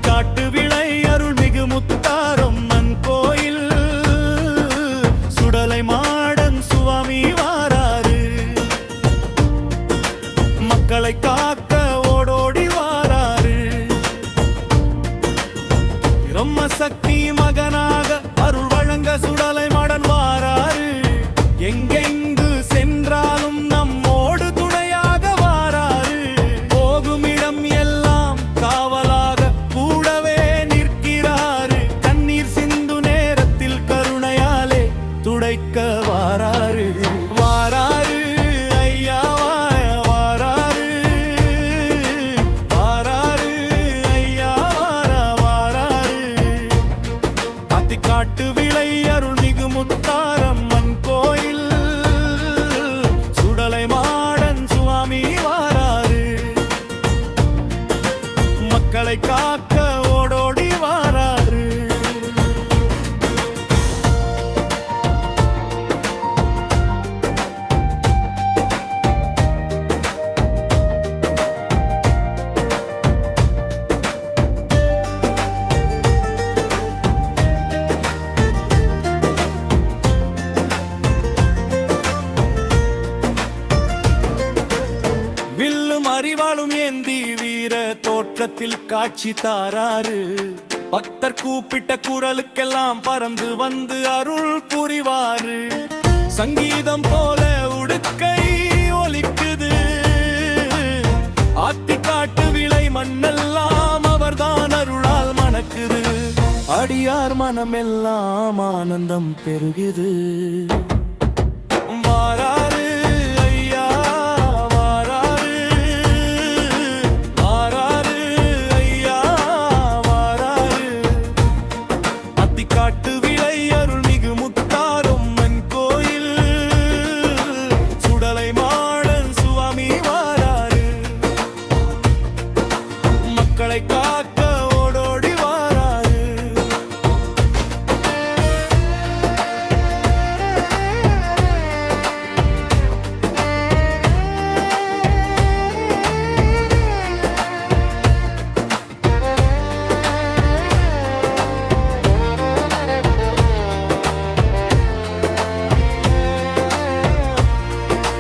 அத்திக்காட்டு விளை அருள்மிகு முத்தாரம்மன் கோயில் சுடலை மாடன் சுவாமி வாராரு மக்களை காக்க ஓடோடி வாராரு பிரம்ம சக்தி மகனாக அருள் வழங்க சுடலை மாடன் வாராரு எங்கெங்கு சென்றாலும் நம்மோடு துணையாக வாராரு போகும் இடம் எல்லாம் காவலாக கூடவே நிற்கிறாரு கண்ணீர் சிந்து நேரத்தில் கருணையாலே துடைக்க வாராரு வாராரு ஐயா வாராரு வாராரு ஐயா வாராரு அத்திக்காட்டு விளை அருள்மிகு முத்தாரம்மன் கோயில் சுடலை மாடன் சுவாமி வாராரு மக்களை காக்க ஓடோடி வாராரு வில்லும் அறிவாளும் ஏந்தி வீர தோற்றத்தில் காட்சி தாராரு பக்தர் கூப்பிட்ட குரலுக்கெல்லாம் பறந்து வந்து அருள் புரிவாரு சங்கீதம் போல உடுக்கை ஒலிக்குது ஆத்திக்காட்டு விளை மண்ணெல்லாம் அவர்தான் அருளால் மணக்குது அடியார் மனமெல்லாம் ஆனந்தம் பெருகுது